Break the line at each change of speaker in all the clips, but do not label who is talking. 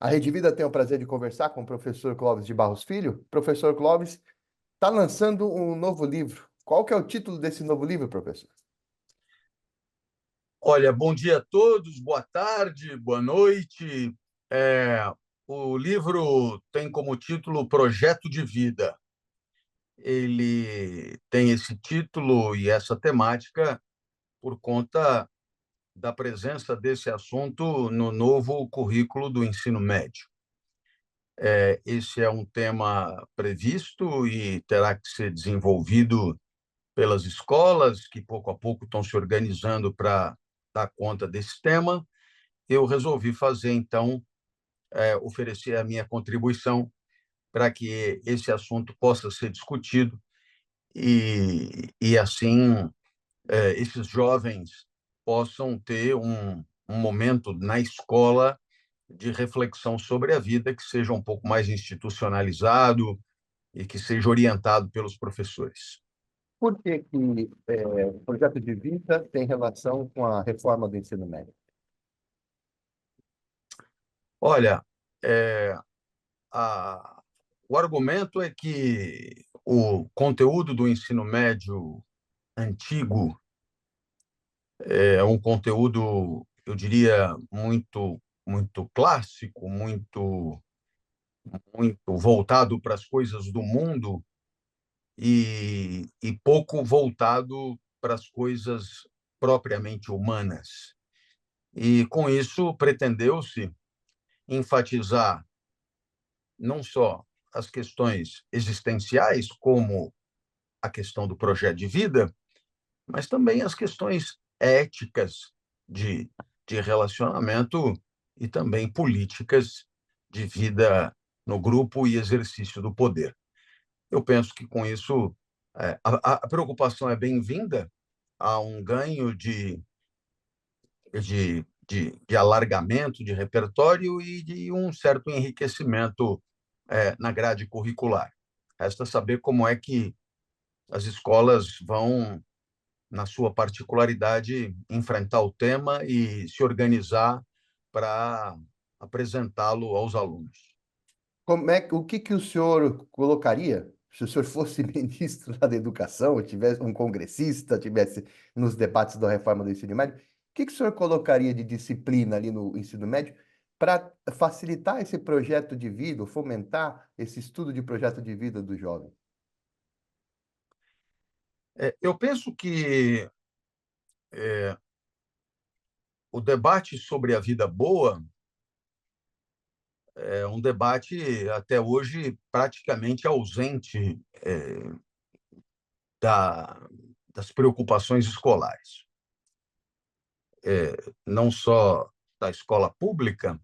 A Rede Vida tem o prazer de conversar com o professor Clóvis de Barros Filho. O professor Clóvis está lançando um novo livro. Qual que é o título desse novo livro, professor?
Olha, bom dia a todos, boa tarde, boa noite. É, o livro tem como título Projeto de Vida. Ele tem esse título e essa temática por conta da presença desse assunto no novo currículo do ensino médio. Esse é um tema previsto e terá que ser desenvolvido pelas escolas, que pouco a pouco estão se organizando para dar conta desse tema. Eu resolvi fazer, então, oferecer a minha contribuição para que esse assunto possa ser discutido e assim, esses jovens possam ter um momento na escola de reflexão sobre a vida que seja um pouco mais institucionalizado e que seja orientado pelos professores.
Por que o projeto de vida tem relação com a reforma do ensino médio?
Olha, é, a, o argumento é que o conteúdo do ensino médio antigo é um conteúdo, eu diria, muito clássico, muito voltado para as coisas do mundo e pouco voltado para as coisas propriamente humanas. E com isso pretendeu-se enfatizar não só as questões existenciais, como a questão do projeto de vida, mas também as questões éticas de, de relacionamento e também políticas de vida no grupo e exercício do poder. Eu penso que com isso a preocupação é bem-vinda, há um ganho de alargamento de repertório e de um certo enriquecimento na grade curricular. Resta saber como é que as escolas vão, na sua particularidade, enfrentar o tema e se organizar para apresentá-lo aos alunos.
O que o senhor colocaria, se o senhor fosse ministro lá da Educação, ou tivesse um congressista, tivesse nos debates da reforma do ensino médio, o que o senhor colocaria de disciplina ali no ensino médio para facilitar esse projeto de vida, ou fomentar esse estudo de projeto de vida do jovem?
Eu penso que é, o debate sobre a vida boa é um debate até hoje praticamente ausente da, das preocupações escolares, não só da escola pública,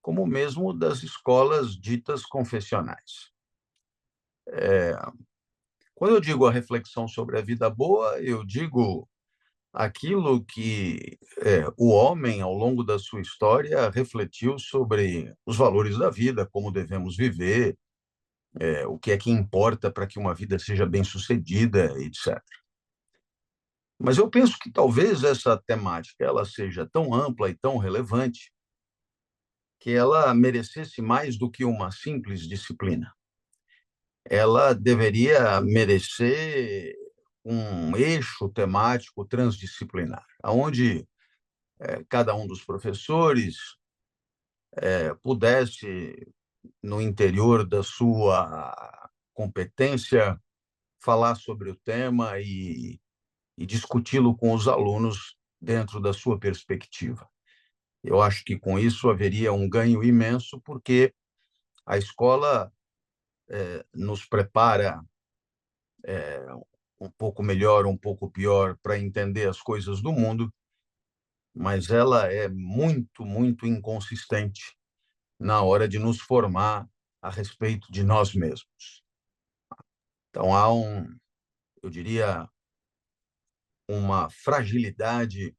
como mesmo das escolas ditas confessionais. Quando eu digo a reflexão sobre a vida boa, eu digo aquilo que o homem, ao longo da sua história, refletiu sobre os valores da vida, como devemos viver, o que é que importa para que uma vida seja bem-sucedida, etc. Mas eu penso que talvez essa temática ela seja tão ampla e tão relevante que ela merecesse mais do que uma simples disciplina. Ela deveria merecer um eixo temático transdisciplinar, onde cada um dos professores pudesse, no interior da sua competência, falar sobre o tema e discuti-lo com os alunos dentro da sua perspectiva. Eu acho que com isso haveria um ganho imenso, porque a escola nos prepara um pouco melhor, um pouco pior para entender as coisas do mundo, mas ela é muito inconsistente na hora de nos formar a respeito de nós mesmos. Então há eu diria, uma fragilidade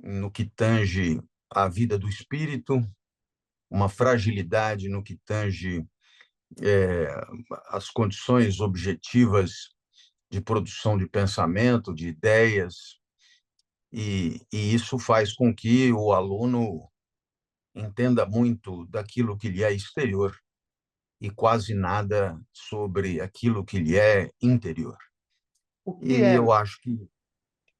no que tange a vida do espírito, uma fragilidade no que tange é, as condições objetivas de produção de pensamento, de ideias, e isso faz com que o aluno entenda muito daquilo que lhe é exterior e quase nada sobre aquilo que lhe é interior.
O que
E
é...
eu acho que,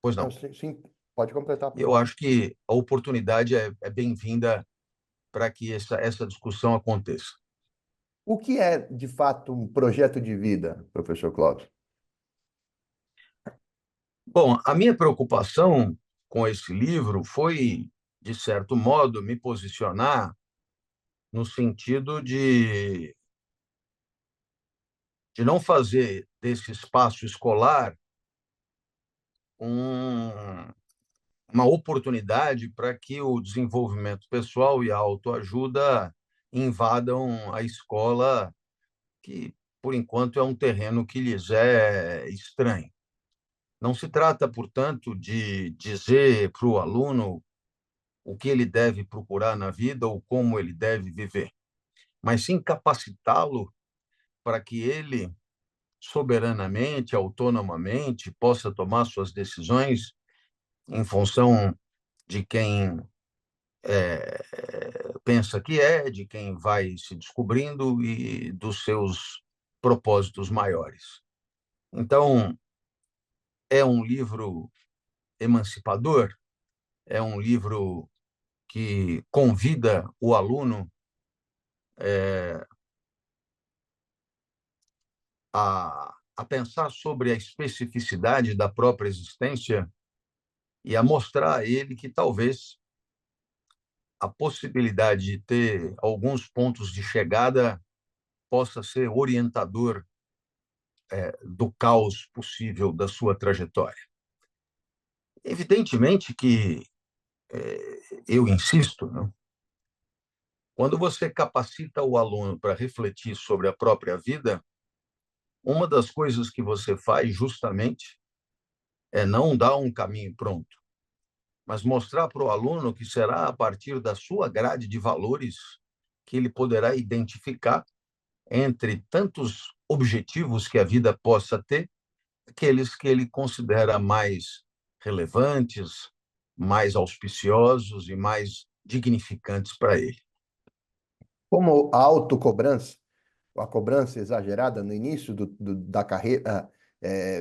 pois
Não,
não,
sim, sim, pode completar, por
eu
favor.
acho que a oportunidade é bem-vinda para que essa discussão aconteça.
O que é, de fato, um projeto de vida, professor Cláudio?
Bom, a minha preocupação com esse livro foi, de certo modo, me posicionar no sentido de não fazer desse espaço escolar um, uma oportunidade para que o desenvolvimento pessoal e a autoajuda invadam a escola, que, por enquanto, é um terreno que lhes é estranho. Não se trata, portanto, de dizer para o aluno o que ele deve procurar na vida ou como ele deve viver, mas sim capacitá-lo para que ele, soberanamente, autonomamente, possa tomar suas decisões em função de quem pensa que é, de quem vai se descobrindo e dos seus propósitos maiores. Então, é um livro emancipador, é um livro que convida o aluno a pensar sobre a especificidade da própria existência e a mostrar a ele que talvez a possibilidade de ter alguns pontos de chegada possa ser orientador do caos possível da sua trajetória. Evidentemente que eu insisto, né? Quando você capacita o aluno para refletir sobre a própria vida, uma das coisas que você faz justamente é não dar um caminho pronto, mas mostrar para o aluno que será a partir da sua grade de valores que ele poderá identificar entre tantos objetivos que a vida possa ter, aqueles que ele considera mais relevantes, mais auspiciosos e mais dignificantes para ele.
Como a autocobrança, a cobrança exagerada no início da carreira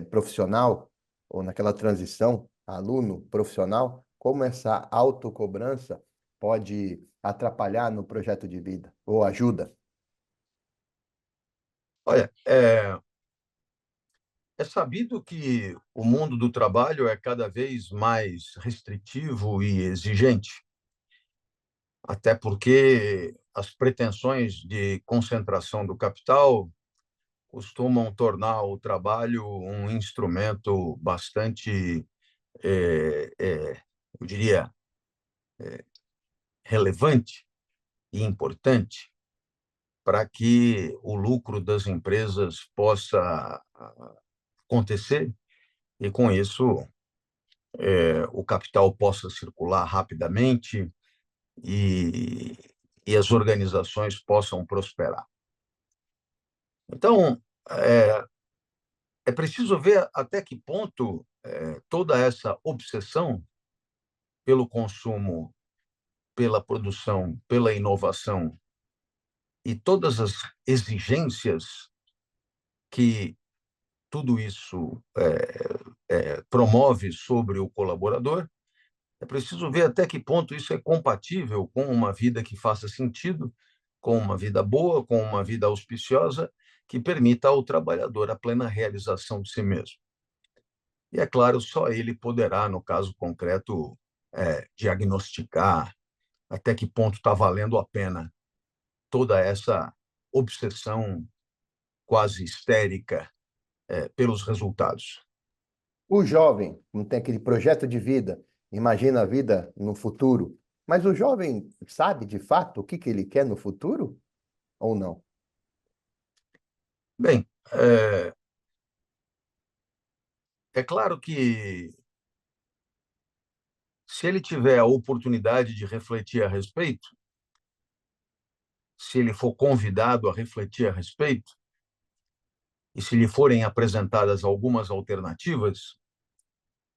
profissional, ou naquela transição aluno-profissional, como essa autocobrança pode atrapalhar no projeto de vida, ou ajuda?
Olha, é sabido que o mundo do trabalho é cada vez mais restritivo e exigente, até porque as pretensões de concentração do capital costumam tornar o trabalho um instrumento bastante, eu diria, relevante e importante para que o lucro das empresas possa acontecer e, com isso, o capital possa circular rapidamente e, e as organizações possam prosperar. Então, é preciso ver até que ponto toda essa obsessão pelo consumo, pela produção, pela inovação e todas as exigências que tudo isso promove sobre o colaborador, é preciso ver até que ponto isso é compatível com uma vida que faça sentido, com uma vida boa, com uma vida auspiciosa, que permita ao trabalhador a plena realização de si mesmo. E, é claro, só ele poderá, no caso concreto, diagnosticar até que ponto está valendo a pena toda essa obsessão quase histérica pelos resultados.
O jovem não tem aquele projeto de vida, imagina a vida no futuro, mas o jovem sabe de fato o que que ele quer no futuro ou não?
Bem, é claro que se ele tiver a oportunidade de refletir a respeito, se ele for convidado a refletir a respeito, e se lhe forem apresentadas algumas alternativas,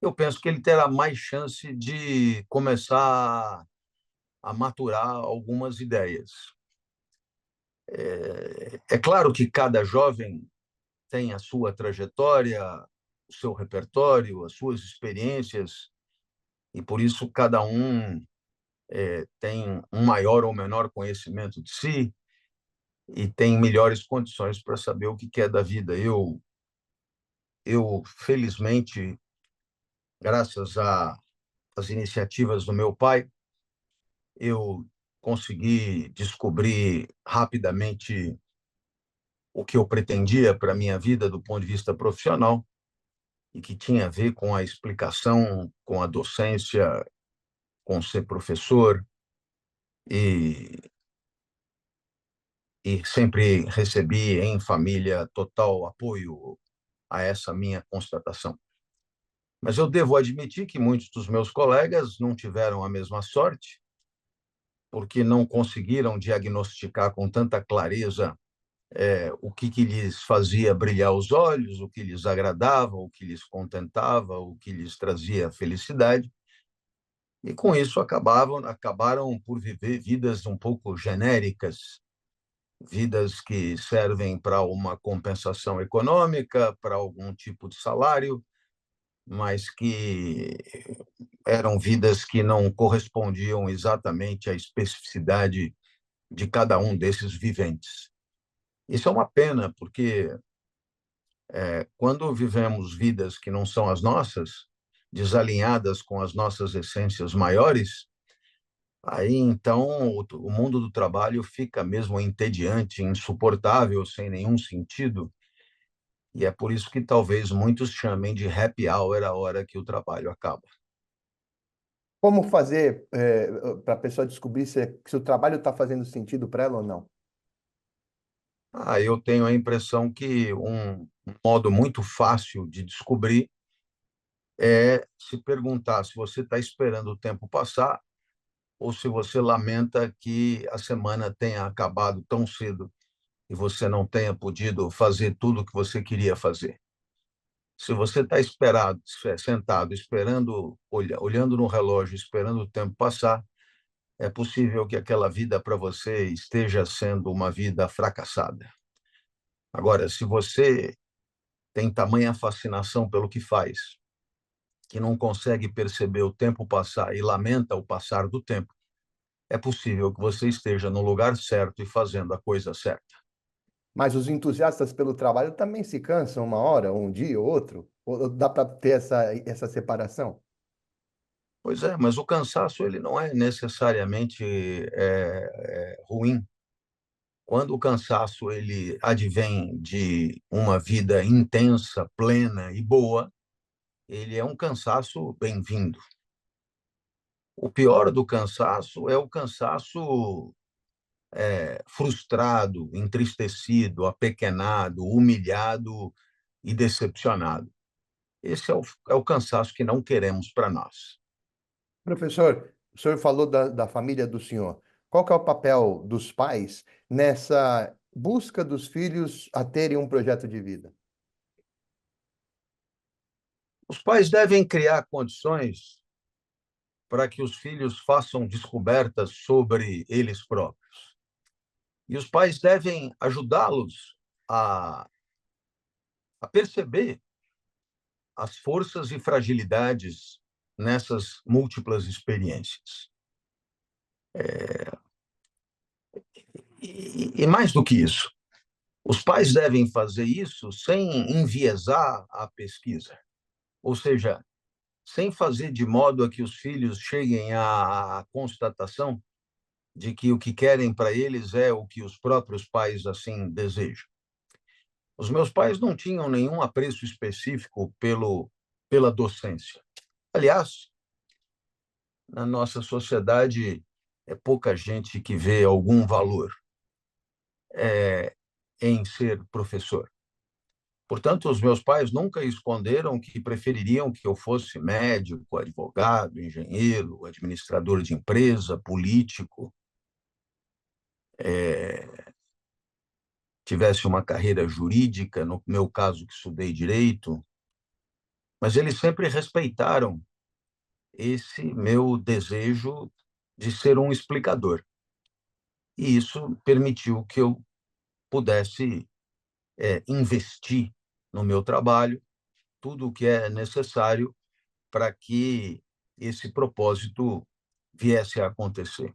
eu penso que ele terá mais chance de começar a maturar algumas ideias. É claro que cada jovem tem a sua trajetória, o seu repertório, as suas experiências, e por isso cada um tem um maior ou menor conhecimento de si e tem melhores condições para saber o que quer da vida. Eu felizmente, graças às iniciativas do meu pai, eu consegui descobrir rapidamente o que eu pretendia para a minha vida do ponto de vista profissional e que tinha a ver com a explicação, com a docência, com ser professor e, e sempre recebi em família total apoio a essa minha constatação. Mas eu devo admitir que muitos dos meus colegas não tiveram a mesma sorte, porque não conseguiram diagnosticar com tanta clareza o que lhes fazia brilhar os olhos, o que lhes agradava, o que lhes contentava, o que lhes trazia felicidade. E com isso acabaram por viver vidas um pouco genéricas, vidas que servem para uma compensação econômica, para algum tipo de salário, mas que eram vidas que não correspondiam exatamente à especificidade de cada um desses viventes. Isso é uma pena, porque quando vivemos vidas que não são as nossas, desalinhadas com as nossas essências maiores, aí então o mundo do trabalho fica mesmo entediante, insuportável, sem nenhum sentido, e é por isso que talvez muitos chamem de happy hour a hora que o trabalho acaba.
Como fazer para a pessoa descobrir se o trabalho está fazendo sentido para ela ou não?
Eu tenho a impressão que um modo muito fácil de descobrir é se perguntar se você está esperando o tempo passar ou se você lamenta que a semana tenha acabado tão cedo e você não tenha podido fazer tudo o que você queria fazer. Se você está sentado, esperando, olhando no relógio, esperando o tempo passar, é possível que aquela vida para você esteja sendo uma vida fracassada. Agora, se você tem tamanha fascinação pelo que faz, que não consegue perceber o tempo passar e lamenta o passar do tempo, é possível que você esteja no lugar certo e fazendo a coisa certa.
Mas os entusiastas pelo trabalho também se cansam uma hora, um dia ou outro? Ou dá para ter essa separação?
Pois é, mas o cansaço ele não é necessariamente ruim. Quando o cansaço ele advém de uma vida intensa, plena e boa, ele é um cansaço bem-vindo. O pior do cansaço é o cansaço frustrado, entristecido, apequenado, humilhado e decepcionado. Esse é o cansaço que não queremos para nós.
Professor, o senhor falou da família do senhor. Qual que é o papel dos pais nessa busca dos filhos a terem um projeto de vida?
Os pais devem criar condições para que os filhos façam descobertas sobre eles próprios. E os pais devem ajudá-los a, a perceber as forças e fragilidades nessas múltiplas experiências. E mais do que isso, os pais devem fazer isso sem enviesar a pesquisa, ou seja, sem fazer de modo a que os filhos cheguem à constatação de que o que querem para eles é o que os próprios pais assim desejam. Os meus pais não tinham nenhum apreço específico pela docência. Aliás, na nossa sociedade, é pouca gente que vê algum valor é, em ser professor. Portanto, os meus pais nunca esconderam que prefeririam que eu fosse médico, advogado, engenheiro, administrador de empresa, político, tivesse uma carreira jurídica, no meu caso, que estudei direito, mas eles sempre respeitaram esse meu desejo de ser um explicador. E isso permitiu que eu pudesse investir no meu trabalho tudo o que é necessário para que esse propósito viesse a acontecer.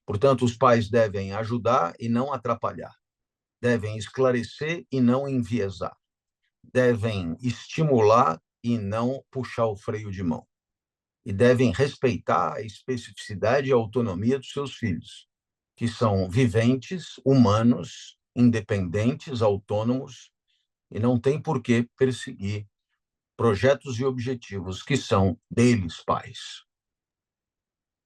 Portanto, os pais devem ajudar e não atrapalhar, devem esclarecer e não enviesar, devem estimular e não puxar o freio de mão, e devem respeitar a especificidade e a autonomia dos seus filhos, que são viventes, humanos, independentes, autônomos, e não tem por que perseguir projetos e objetivos que são deles, pais.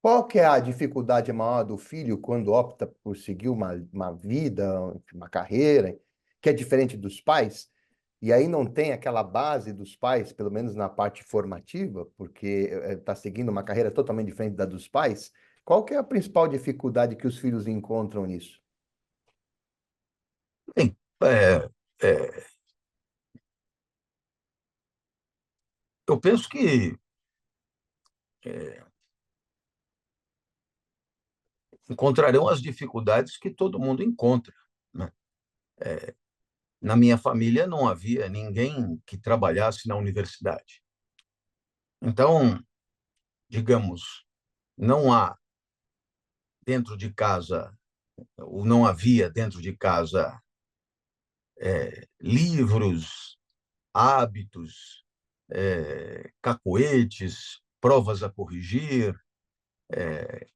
Qual que é a dificuldade maior do filho quando opta por seguir uma vida, uma carreira, que é diferente dos pais? E aí não tem aquela base dos pais, pelo menos na parte formativa, porque está seguindo uma carreira totalmente diferente da dos pais. Qual que é a principal dificuldade que os filhos encontram nisso?
Bem, eu penso que é, encontrarão as dificuldades que todo mundo encontra, né? Na minha família não havia ninguém que trabalhasse na universidade. Então, digamos, não há dentro de casa, ou não havia dentro de casa livros, hábitos, cacoetes, provas a corrigir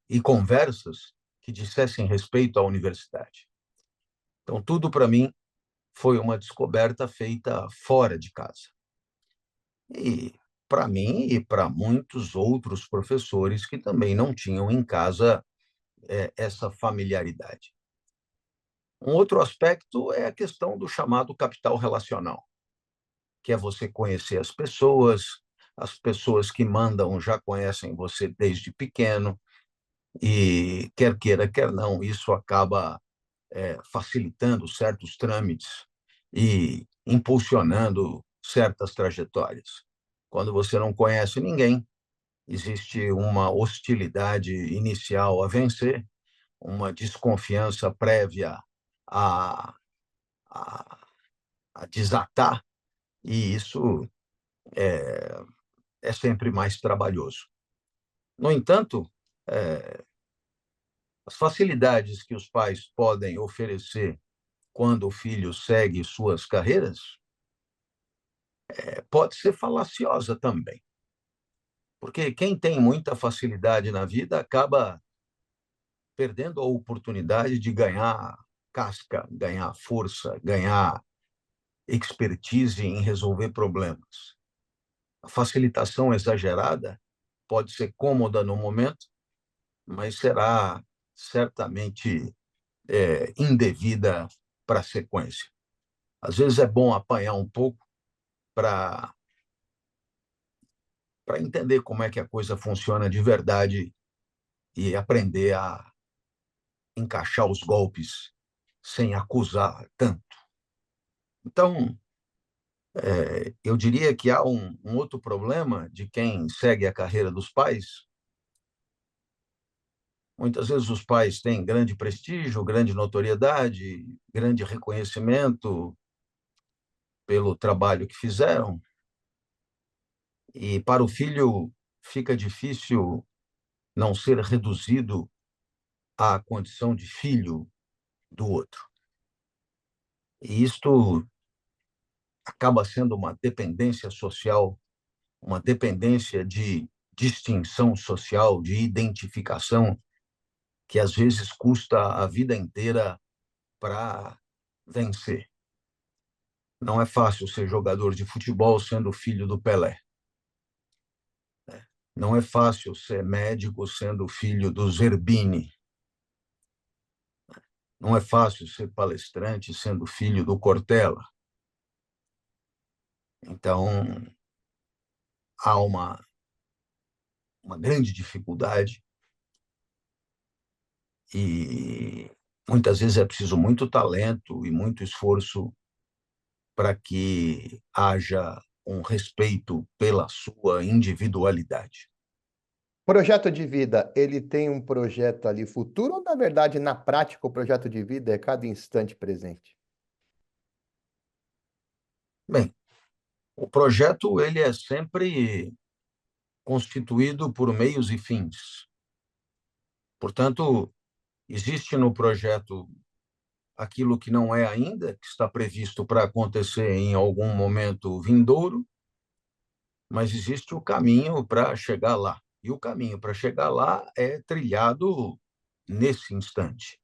e conversas que dissessem respeito à universidade. Então, tudo para mim foi uma descoberta feita fora de casa. E para mim e para muitos outros professores que também não tinham em casa essa familiaridade. Um outro aspecto é a questão do chamado capital relacional, que é você conhecer as pessoas que mandam já conhecem você desde pequeno, e quer queira, quer não, isso acaba facilitando certos trâmites e impulsionando certas trajetórias. Quando você não conhece ninguém, existe uma hostilidade inicial a vencer, uma desconfiança prévia a, a, a desatar, e isso é sempre mais trabalhoso. No entanto, as facilidades que os pais podem oferecer quando o filho segue suas carreiras pode ser falaciosa também, porque quem tem muita facilidade na vida acaba perdendo a oportunidade de ganhar casca, ganhar força, ganhar expertise em resolver problemas. A facilitação exagerada pode ser cômoda no momento, mas será certamente indevida para a sequência. Às vezes é bom apanhar um pouco para entender como é que a coisa funciona de verdade e aprender a encaixar os golpes sem acusar tanto. Então, eu diria que há um outro problema de quem segue a carreira dos pais. Muitas vezes os pais têm grande prestígio, grande notoriedade, grande reconhecimento pelo trabalho que fizeram, e para o filho fica difícil não ser reduzido à condição de filho do outro. E isto acaba sendo uma dependência social, uma dependência de distinção social, de identificação, que às vezes custa a vida inteira para vencer. Não é fácil ser jogador de futebol sendo filho do Pelé. Não é fácil ser médico sendo filho do Zerbini. Não é fácil ser palestrante sendo filho do Cortella. Então, há uma grande dificuldade e muitas vezes é preciso muito talento e muito esforço para que haja um respeito pela sua individualidade.
Projeto de vida, ele tem um projeto ali futuro ou, na verdade, na prática, o projeto de vida é cada instante presente?
Bem, o projeto ele é sempre constituído por meios e fins. Portanto, existe no projeto aquilo que não é ainda, que está previsto para acontecer em algum momento vindouro, mas existe o caminho para chegar lá. E o caminho para chegar lá é trilhado nesse instante,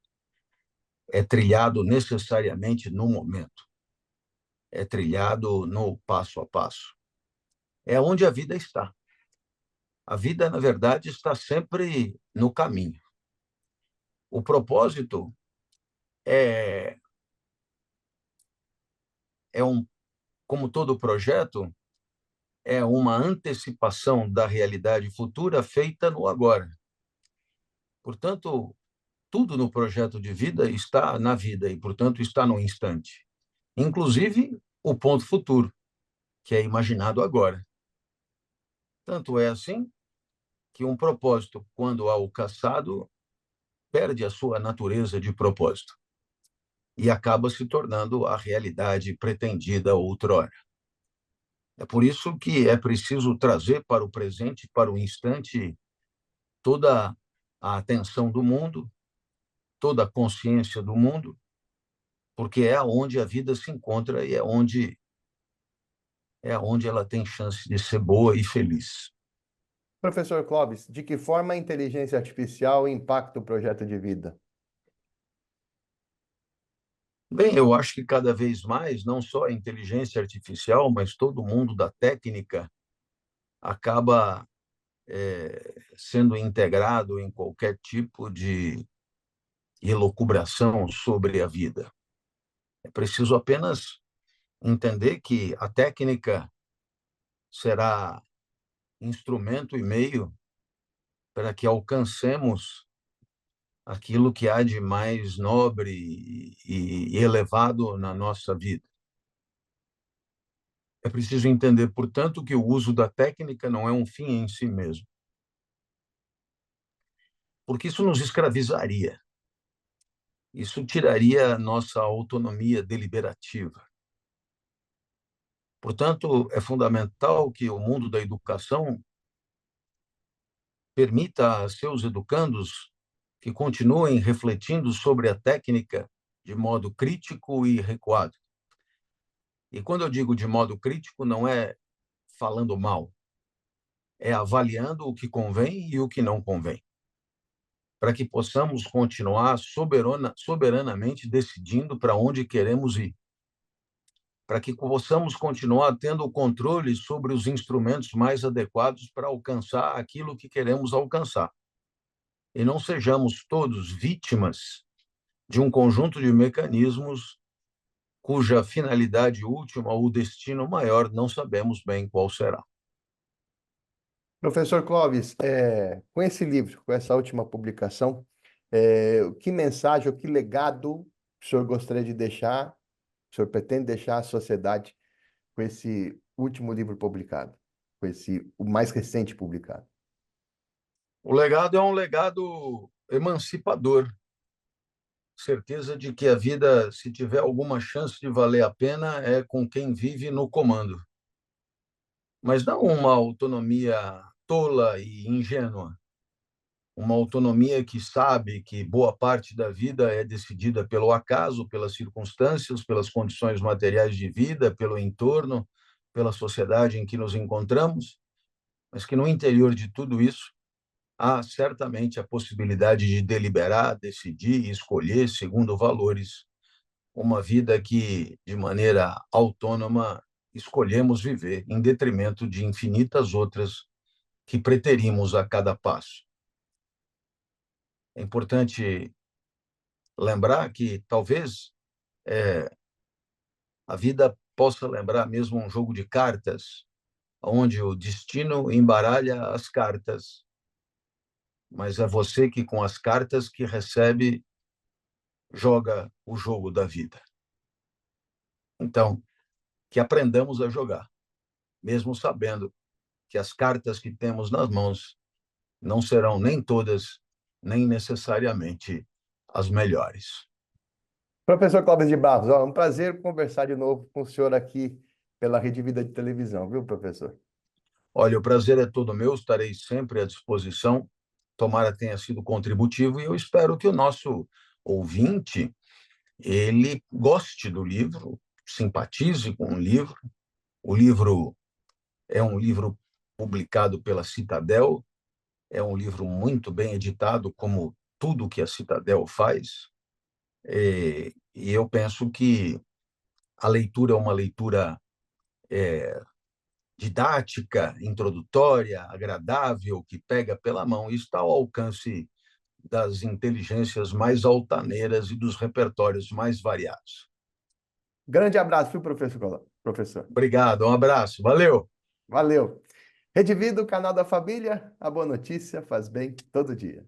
é trilhado necessariamente no momento, é trilhado no passo a passo. É onde a vida está. A vida, na verdade, está sempre no caminho. O propósito é, como todo projeto, é uma antecipação da realidade futura feita no agora. Portanto, tudo no projeto de vida está na vida e, portanto, está no instante. Inclusive o ponto futuro, que é imaginado agora. Tanto é assim que um propósito, quando alcançado, perde a sua natureza de propósito e acaba se tornando a realidade pretendida outrora. É por isso que é preciso trazer para o presente, para o instante, toda a atenção do mundo, toda a consciência do mundo, porque é onde a vida se encontra e é onde ela tem chance de ser boa e feliz.
Professor Clóvis, de que forma a inteligência artificial impacta o projeto de vida?
Bem, eu acho que cada vez mais, não só a inteligência artificial, mas todo mundo da técnica acaba sendo integrado em qualquer tipo de elucubração sobre a vida. É preciso apenas entender que a técnica será instrumento e meio para que alcancemos aquilo que há de mais nobre e elevado na nossa vida. É preciso entender, portanto, que o uso da técnica não é um fim em si mesmo, porque isso nos escravizaria, isso tiraria a nossa autonomia deliberativa. Portanto, é fundamental que o mundo da educação permita a seus educandos que continuem refletindo sobre a técnica de modo crítico e recuado. E quando eu digo de modo crítico, não é falando mal, é avaliando o que convém e o que não convém, para que possamos continuar soberanamente decidindo para onde queremos ir, para que possamos continuar tendo o controle sobre os instrumentos mais adequados para alcançar aquilo que queremos alcançar. E não sejamos todos vítimas de um conjunto de mecanismos cuja finalidade última ou destino maior não sabemos bem qual será.
Professor Clóvis, com esse livro, com essa última publicação, que mensagem ou que legado o senhor gostaria de deixar, o senhor pretende deixar à sociedade com esse último livro publicado, o mais recente publicado?
O legado é um legado emancipador, certeza de que a vida, se tiver alguma chance de valer a pena, é com quem vive no comando. Mas não uma autonomia tola e ingênua, uma autonomia que sabe que boa parte da vida é decidida pelo acaso, pelas circunstâncias, pelas condições materiais de vida, pelo entorno, pela sociedade em que nos encontramos, mas que no interior de tudo isso há certamente a possibilidade de deliberar, decidir e escolher segundo valores uma vida que, de maneira autônoma, escolhemos viver, em detrimento de infinitas outras que preterimos a cada passo. É importante lembrar que talvez a vida possa lembrar mesmo um jogo de cartas, onde o destino embaralha as cartas, mas é você que, com as cartas que recebe, joga o jogo da vida. Então, que aprendamos a jogar, mesmo sabendo que as cartas que temos nas mãos não serão nem todas, nem necessariamente as melhores.
Professor Clóvis de Barros, ó, é um prazer conversar de novo com o senhor aqui pela Rede Vida de Televisão, viu, professor?
Olha, o prazer é todo meu, estarei sempre à disposição. Tomara tenha sido contributivo e eu espero que o nosso ouvinte ele goste do livro, simpatize com o livro. O livro é um livro publicado pela Citadel, é um livro muito bem editado, como tudo que a Citadel faz. E eu penso que a leitura é uma leitura didática, introdutória, agradável, que pega pela mão e está ao alcance das inteligências mais altaneiras e dos repertórios mais variados.
Grande abraço, viu, professor?
Obrigado, um abraço, valeu!
Valeu. Rede Vida, o canal da família, a boa notícia faz bem todo dia.